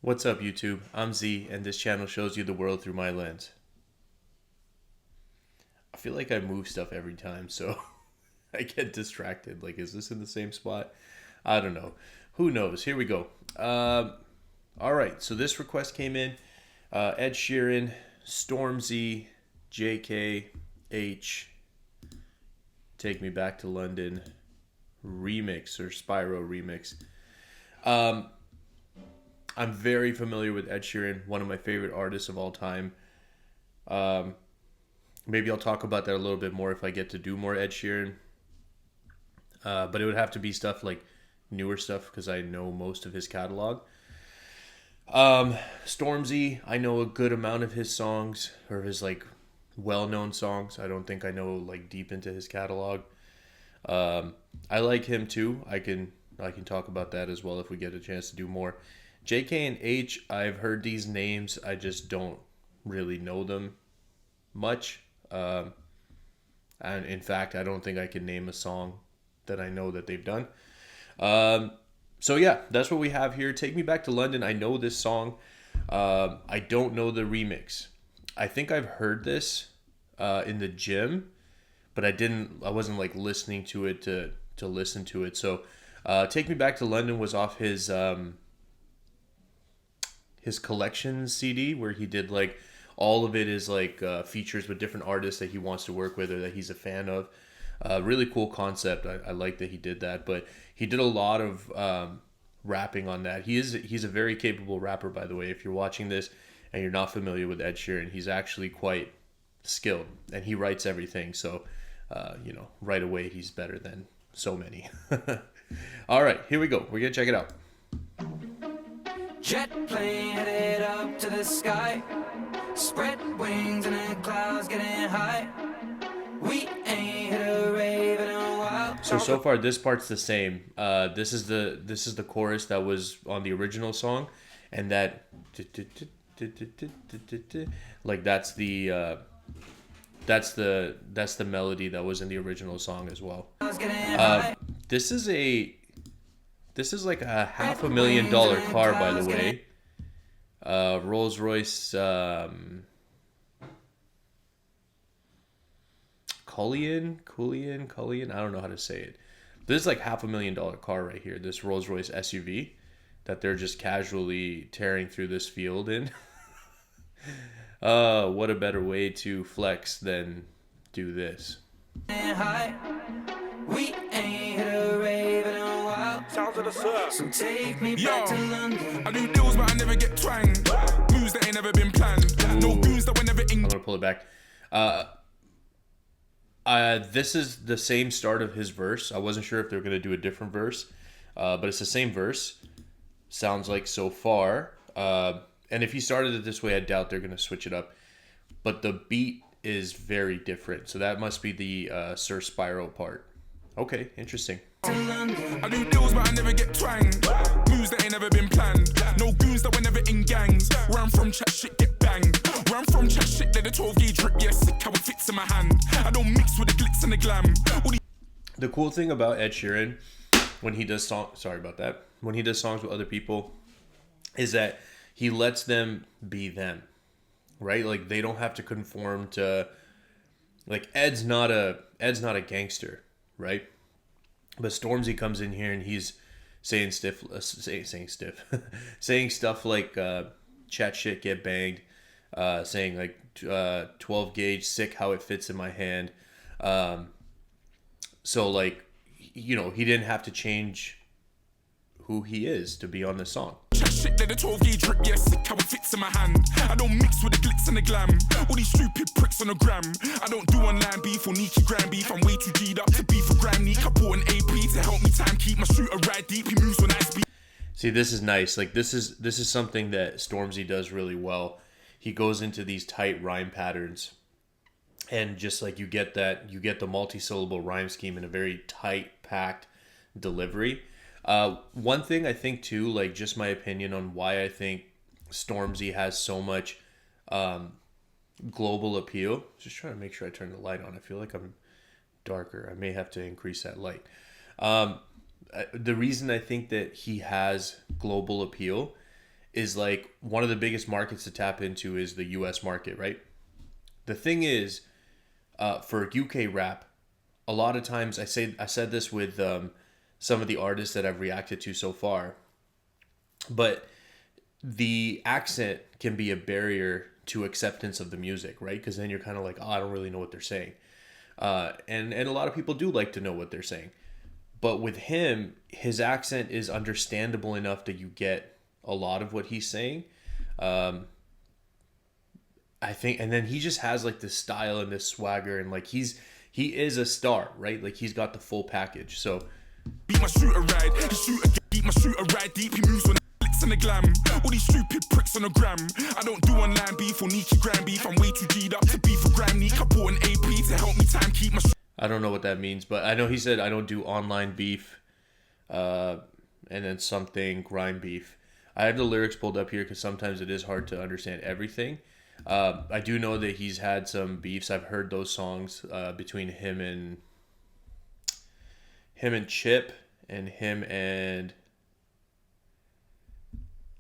What's up, YouTube? I'm Z, and this channel shows you the world through my lens. I feel like I move stuff every time, so I get distracted. Like, is this in the same spot? I don't know. Who knows? Here we go. All right, so this request came in. Ed Sheeran, Stormzy, Jaykae, Aitch, Take Me Back to London remix or Spyro remix. I'm very familiar with Ed Sheeran, one of my favorite artists of all time. Maybe I'll talk about that a little bit more if I get to do more Ed Sheeran. But it would have to be stuff like newer stuff because I know most of his catalog. Stormzy, I know a good amount of his songs, or his like well-known songs. I don't think I know like deep into his catalog. I like him too. I can talk about that as well if we get a chance to do more. Jaykae and Aitch, I've heard these names. I just don't really know them much. And in fact, I don't think I can name a song that I know that they've done. So yeah, that's what we have here. Take Me Back to London. I know this song. I don't know the remix. I think I've heard this in the gym, but I wasn't like listening to it to listen to it. So Take Me Back to London was off his collection CD where he did like all of it is like features with different artists that he wants to work with or that he's a fan of. Really cool concept. I like that he did that, but he did a lot of rapping on that. He's a very capable rapper, by the way. If you're watching this and you're not familiar with Ed Sheeran, he's actually quite skilled and he writes everything. So, right away he's better than so many. All right, here we go. We're gonna check it out. Jet plane headed up to the sky, spread wings and the clouds getting high. We ain't hit a rave in a while. So far this part's the same. This is the chorus that was on the original song, and that like that's the melody that was in the original song as well. This is like a $500,000 car, by the way. Rolls Royce Cullinan. I don't know how to say it. This is like $500,000 car right here. This Rolls Royce SUV that they're just casually tearing through this field in. What a better way to flex than do this. We ain't hit a rave in a while. Sounds of the surf. So take me back to London. I do deals, but I never get twanged. Moves that ain't never been planned. No goons that were never in. I'm gonna pull it back. This is the same start of his verse. I wasn't sure if they were gonna do a different verse, but it's the same verse. Sounds like so far. And if he started it this way, I doubt they're gonna switch it up. But the beat is very different. So that must be the Sir Spyro part. Okay, interesting. I do deals, but I never get twanged. Moves that ain't never been planned. No goons that were never in gangs. Where I'm from, chat shit get banged. Where I'm from, chat shit, let the 12 gauge drip. Yeah, sick how it fits in my hand. I don't mix with the glitz and the glam. The cool thing about Ed Sheeran, when he does songs with other people, is that he lets them be them, right? Like they don't have to conform to. Like Ed's not a gangster, right? But Stormzy comes in here and he's saying saying stuff like chat shit get banged, saying like 12 gauge sick how it fits in my hand. So like, he didn't have to change who he is to be on the song. Chat shit, let the 12 gauge drip. Yeah, sick how it fits in my hand. I don't mix with the glitz and the glam. All these stupid pricks on the gram. I don't do online beef or Nikki gram beef. I'm way too G'd up to beef for gram Neek. I bought an AP to help me time keep my shooter right deep. He moves when I speak. See, this is nice. Like this is something that Stormzy does really well. He goes into these tight rhyme patterns, and just like you get the multi-syllable rhyme scheme in a very tight, packed delivery. One thing I think too, like just my opinion on why I think Stormzy has so much global appeal. Just trying to make sure I turn the light on. I feel like I'm darker. I may have to increase that light. The reason I think that he has global appeal is like one of the biggest markets to tap into is the US market, right? The thing is, for UK rap, a lot of times I said this with some of the artists that I've reacted to so far, but the accent can be a barrier to acceptance of the music, right? Because then you're kind of like, oh, I don't really know what they're saying. And a lot of people do like to know what they're saying. But with him, his accent is understandable enough that you get a lot of what he's saying. I think, and then he just has like this style and this swagger, and like he is a star, right? Like he's got the full package. So beat my shooter ride, the shooter deep, my shooter ride deep. He moves on the flicks and the glam. All these stupid pricks on the gram. I don't do online beef or Nikki gram beef. I'm way too G'd up to beef for gram. Nick, I bought an AP to help me time keep my. I don't know what that means, but I know he said I don't do online beef, and then something grime beef. I have the lyrics pulled up here because sometimes it is hard to understand everything. I do know that he's had some beefs. I've heard those songs between him and Chip and him and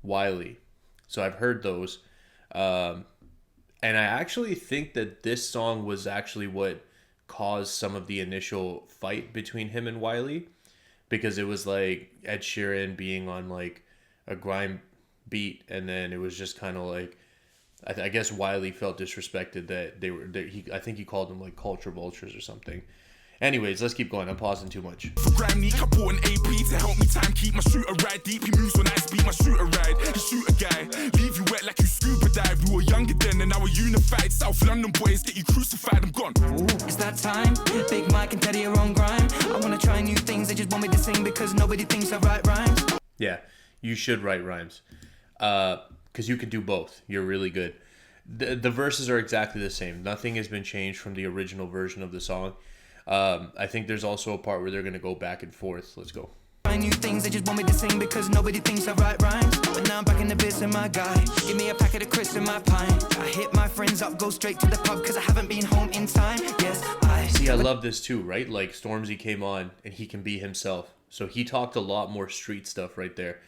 Wiley. So I've heard those. And I actually think that this song was actually what caused some of the initial fight between him and Wiley, because it was like Ed Sheeran being on like a grime beat, and then it was just kind of like I guess Wiley felt disrespected that I think he called them like culture vultures or something. Anyways, let's keep going. I'm pausing too much. For gram Nick, I bought an AP to help me time keep my shooter ride deep. He moves on ice, beat my shooter ride. The shooter guy, leave you wet like you scuba dive. We were younger then and now we're unified. South London boys get you crucified. I'm gone. Ooh, it's that time. Big Mike and Teddy are on grime. I wanna try new things. They just want me to sing because nobody thinks I write rhymes. Yeah, you should write rhymes, because you can do both. You're really good. The verses are exactly the same. Nothing has been changed from the original version of the song. I think there's also a part where they're going to go back and forth. Let's go. Try new things, they just want me to sing because nobody thinks I write rhymes. But now I'm back in the biz and my guy. Give me a packet of crisps and my pint. I hit my friends up, go straight to the pub because I haven't been home in time. Yes, See, I love this too, right? Like Stormzy came on and he can be himself. So he talked a lot more street stuff right there.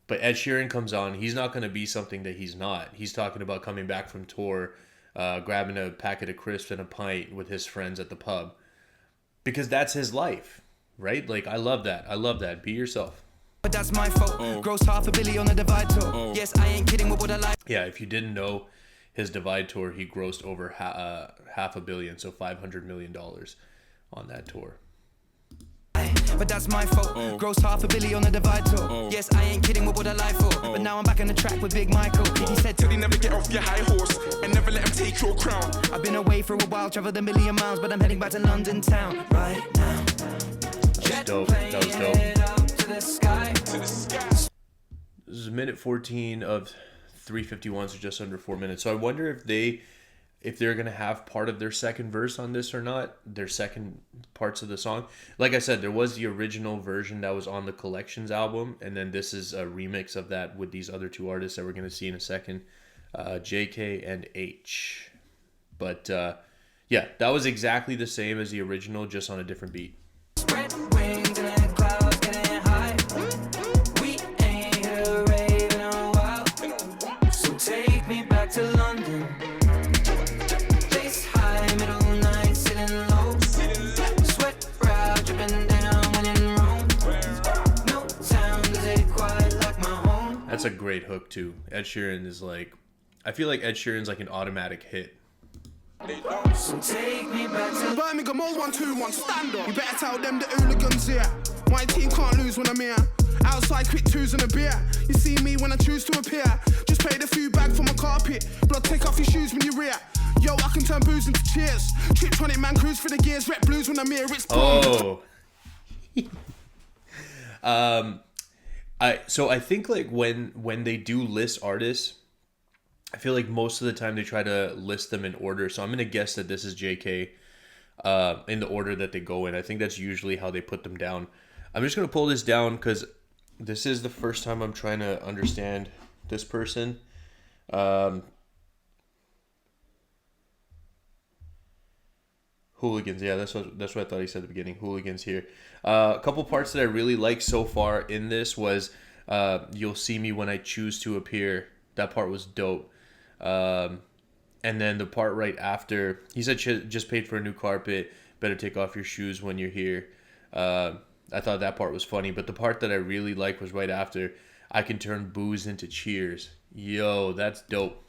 But Ed Sheeran comes on, he's not going to be something that he's not. He's talking about coming back from tour, grabbing a packet of crisps and a pint with his friends at the pub. Because that's his life, right? Like, I love that. I love that. Be yourself. But that's my fault. Gross $500 million on the Divide tour. Yes, I ain't kidding with what I like. Yeah, if you didn't know, his Divide tour, he grossed over $500 million, so $500 million on that tour. But that's my fault. Gross $500 million on the Divide tour. Yes, I ain't kidding with what I lie for. But now I'm back on the track with Big Michael. He said, Teddy, never get off your high horse and never let him take your crown. I've been away for a while, traveled a million miles, but I'm heading back to London town right now. That was dope. That was dope. To the sky. This is minute 14 of 351, so just under 4 minutes. So I wonder if they're going to have part of their second verse on this or not, their second parts of the song. Like I said, there was the original version that was on the Collections album, and then this is a remix of that with these other two artists that we're going to see in a second, Jaykae and Aitch. But yeah, that was exactly the same as the original, just on a different beat. Spread wings in the clouds, getting high. We ain't hit a rave in a while. So take me back to London. That's a great hook too. Ed Sheeran is like, I feel like Ed Sheeran's like an automatic hit. So take me back to Birmingham 0121, stand up. You better tell them the hooligans here. My team can't lose when I'm here. Outside quick twos and a beer. You see me when I choose to appear. Just pay the food bag for my carpet. Blood, take off your shoes when you rear. Yo, I can turn booze into cheers. Triptronic man cruise for the gears. Rep blues when I'm here. It's oh. So I think like when they do list artists, I feel like most of the time they try to list them in order. So I'm gonna guess that this is Jaykae, in the order that they go in. I think that's usually how they put them down. I'm just gonna pull this down because this is the first time I'm trying to understand this person. Hooligans, yeah, that's what I thought he said at the beginning. Hooligans here. A couple parts that I really liked so far in this was You'll see me when I choose to appear. That part was dope. And then the part right after, he said, just paid for a new carpet. Better take off your shoes when you're here. I thought that part was funny. But the part that I really liked was right after, I can turn booze into cheers. Yo, that's dope.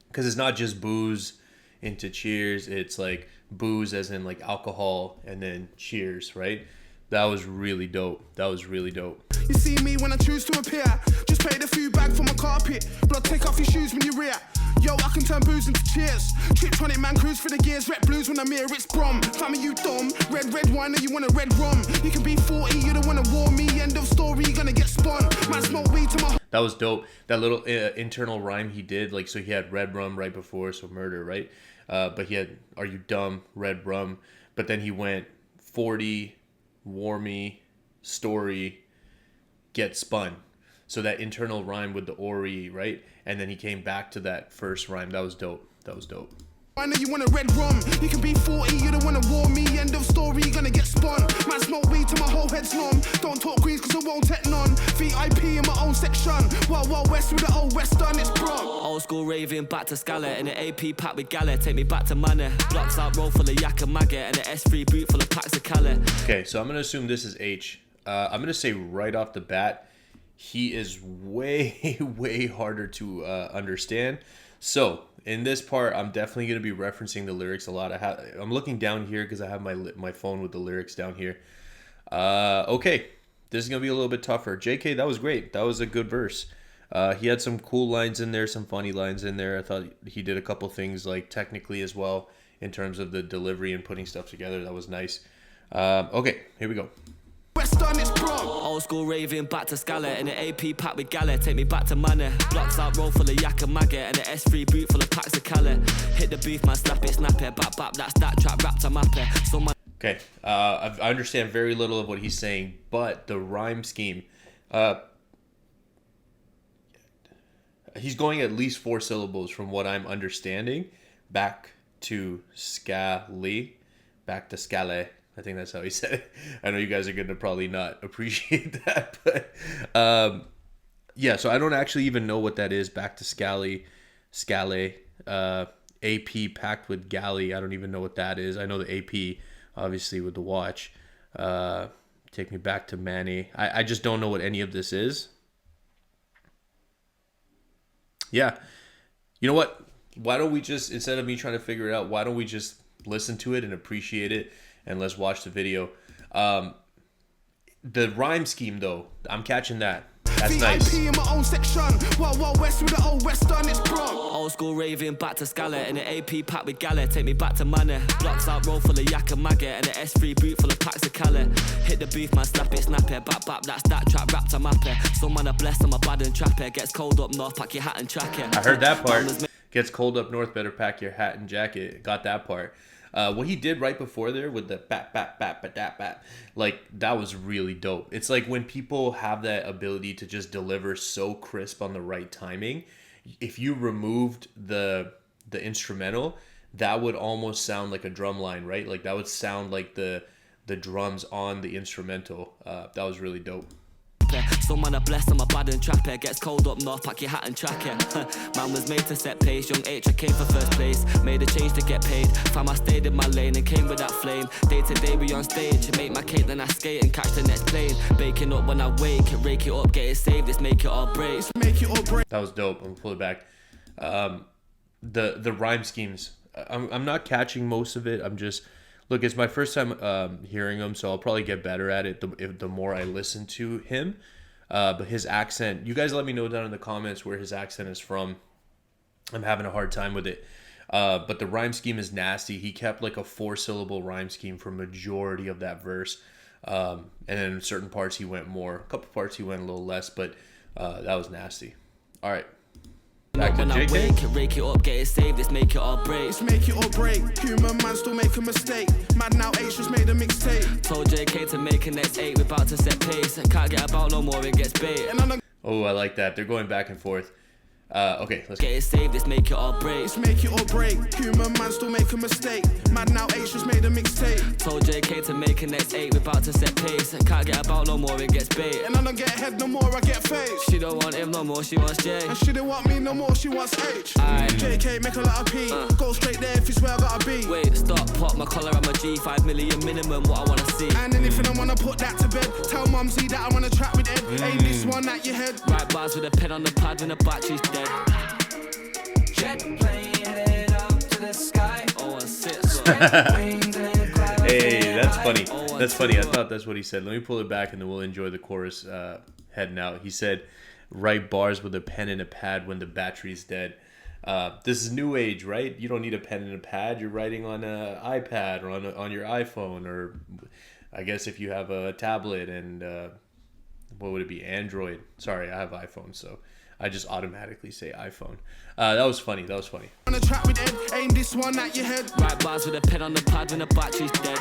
Because it's not just booze into cheers. It's like booze as in like alcohol and then cheers, right? That was really dope. That was really dope. You see me when I choose to appear. Just paid a few bag for my carpet. But I'll take off your shoes when you rear. Yo, I can turn booze into cheers. Triptronic man cruise for the gears. Red blues when I'm here, it's brom. Fam, are you dumb? Red wine, or you want a red rum? You can be 40, you don't want to war me. End of story, you're gonna get spun. Man, smoke weed to my... That was dope. That little internal rhyme he did. Like, so he had red rum right before, so murder, right? But he had, are you dumb? Red rum. But then he went 40, war me, story, get spun. So that internal rhyme with the ori, right? And then he came back to that first rhyme. That was dope. That was dope. I know you want a red rum. You can be 40, you don't want to war me. End of story, you're gonna get spun. Man, smoke weed till my whole head's numb. Don't talk greens cause I won't take none. VIP in my own section. Wild West with the old Western, it's brum. Old school raving, back to Scala. In the AP pack with Gala, take me back to Manor. Blocks out, roll full of yak and maggot. And the S3 boot full of packs of Cala. Okay, so I'm gonna assume this is Aitch. I'm gonna say right off the bat, he is way harder to understand. So in this part, I'm definitely going to be referencing the lyrics a lot. I'm looking down here because I have my phone with the lyrics down here. Okay, this is going to be a little bit tougher. Jaykae, that was great. That was a good verse. He had some cool lines in there, some funny lines in there. I thought he did a couple things like technically as well in terms of the delivery and putting stuff together. That was nice. Okay, here we go. Western, it's brum. Old school raving, back to Scala. In the AP pack with Gala, take me back to Manor. Blocks out, roll full of yak and maggot. And the S3 boot full of packs of Cala. Hit the booth, man, snap it, bap, that's that trap, rap to map it. So my... Okay, I understand very little of what he's saying, but the rhyme scheme, he's going at least 4 syllables from what I'm understanding. Back to Scally, back to Scala. I think that's how he said it. I know you guys are going to probably not appreciate that, but yeah, so I don't actually even know what that is. Back to Scally, AP packed with Galley. I don't even know what that is. I know the AP, obviously, with the watch. Take me back to Manny. I just don't know what any of this is. Yeah. You know what? Why don't we just, instead of me trying to figure it out, why don't we just listen to it and appreciate it? And let's watch the video. The rhyme scheme, though, I'm catching that. That's nice. VIP in my own section. Wild West with the old Western, it's brum. Old school raving, back to Scala. In the AP pack with Gala, take me back to Manor. Blocks out, roll full of yak and maggot. And the S3 boot full of packs of Cala. Hit the booth, man, snap it, bap, that's that trap, rap to map it. Some man are blessed, I'm a bad and trap it. Gets cold up north, pack your hat and track it. I heard that part. Gets cold up north, better pack your hat and jacket. Got that part. What he did right before there with the bat, like that was really dope. It's like when people have that ability to just deliver so crisp on the right timing, if you removed the instrumental, that would almost sound like a drum line, right? Like that would sound like the drums on the instrumental. That was really dope. Some man are blessed, I'm a bad and trapper. Gets cold up north, pack your hat and track it. Man was made to set pace. Young Aitch, I came for first place. Made a change to get paid. Fam, I stayed in my lane and came with that flame. Day to day we on stage. Make my cake, then I skate and catch the next plane. Baking up when I wake. Rake it up, get it saved. Let's make it all break. Make it all break. That was dope. I'm gonna pull it back. The rhyme schemes. I'm not catching most of it. I'm just... Look, it's my first time hearing him, so I'll probably get better at it the more I listen to him. But his accent, you guys let me know down in the comments where his accent is from. I'm having a hard time with it. But the rhyme scheme is nasty. He kept like a 4-syllable rhyme scheme for majority of that verse. And then in certain parts he went more. A couple parts he went a little less, but that was nasty. All right. Back to when I Jaykae. wake, rake it up, get it saved, let's make it all break. Let's make it all break. Human man still make a mistake. Mad now, Aitch just made a mixtape. Told Jaykae to make a next 8, we're about to set pace. Can't get about no more, it gets bait. And I'm Oh, I like that. They're going back and forth. Okay, let's Get it saved, let's make it or break. Let's make it or break. Human man still make a mistake. Mad now, Aitch just made a mixtape. Told Jaykae to make a next 8, we're about to set pace. Can't get about no more, it gets bait. And I don't get head no more, I get face. She don't want him no more, she wants Jay. And she don't want me no more, she wants Aitch. Aye. Jaykae make a lot of P. Go straight there if it's where I gotta be. Wait, stop, pop my collar, I'm a G, 5 million minimum, what I wanna see. And anything I wanna put that to bed. Tell Mumsy that I wanna trap with Ed. Ain't this one at your head? Right bars with a pen on the pad when the battery's dead. Jet plane headed up to the sky. Oh, and sit, so. Hey, that's funny. That's funny. I thought that's what he said. Let me pull it back and then we'll enjoy the chorus heading out. He said, write bars with a pen and a pad when the battery's dead. This is new age, right? You don't need a pen and a pad. You're writing on an iPad or on your iPhone, or I guess if you have a tablet and what would it be? Android. Sorry, I have iPhone, so I just automatically say iPhone. That was funny. That was funny. On a trap with Ed. Ain't this one at your head? Right bars with a pen on the pad when the battery's dead.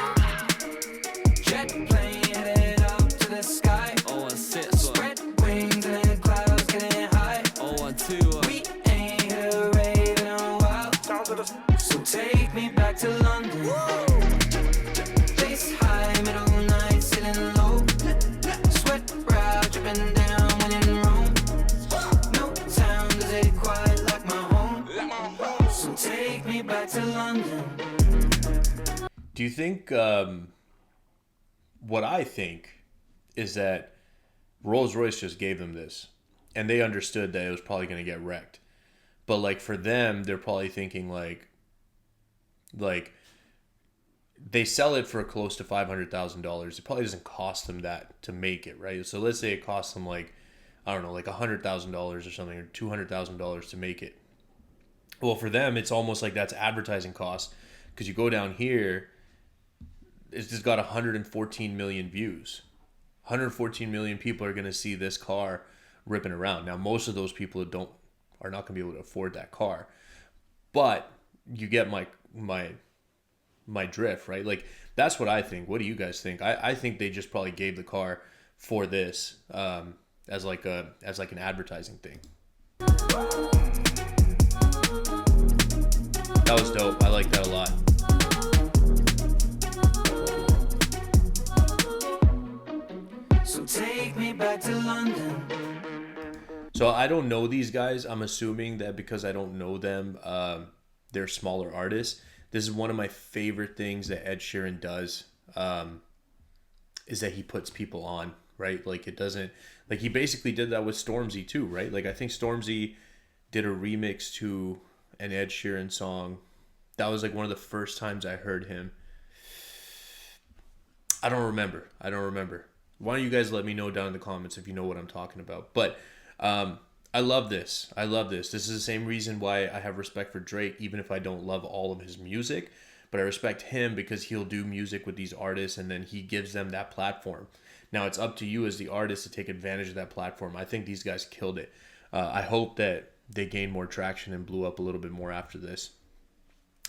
Jet plane headed up to the sky. Oh, and sit, so. Spread wings and the clouds getting high. Oh, and 2. We ain't hit a rave in a while. So take me back to London. Place high, middle night, sitting low. Sweat brow dripping down when in Rome. No town does it quite like my home. So take me back to London. Do you think, what I think is that Rolls-Royce just gave them this and they understood that it was probably going to get wrecked. But like for them, they're probably thinking like they sell it for close to $500,000. It probably doesn't cost them that to make it, right? So let's say it costs them like, I don't know, like $100,000 or something, or $200,000 to make it. Well, for them, it's almost like that's advertising costs, because you go down here, it's just got 114 million views. 114 million people are going to see this car ripping around. Now, most of those people are not going to be able to afford that car, but you get my drift, right? Like, that's what I think. What do you guys think? I think they just probably gave the car for this as like an advertising thing. That was dope. I like that a lot. So take me back to London. So I don't know these guys. I'm assuming that because I don't know them, they're smaller artists. This is one of my favorite things that Ed Sheeran does, is that he puts people on, right? Like it doesn't, like he basically did that with Stormzy too, right? Like I think Stormzy did a remix to an Ed Sheeran song. That was like one of the first times I heard him. I don't remember. Why don't you guys let me know down in the comments if you know what I'm talking about. But I love this. This is the same reason why I have respect for Drake, even if I don't love all of his music. But I respect him because he'll do music with these artists and then he gives them that platform. Now it's up to you as the artist to take advantage of that platform. I think these guys killed it. I hope that they gained more traction and blew up a little bit more after this.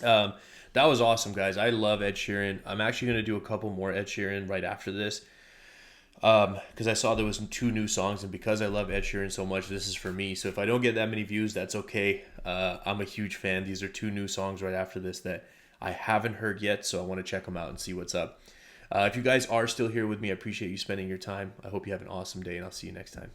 That was awesome, guys. I love Ed Sheeran. I'm actually going to do a couple more Ed Sheeran right after this. Because I saw there was 2 new songs, and because I love Ed Sheeran so much, this is for me. So if I don't get that many views, that's okay. I'm a huge fan. These are 2 new songs right after this that I haven't heard yet, so I want to check them out and see what's up. If you guys are still here with me, I appreciate you spending your time. I hope you have an awesome day, and I'll see you next time.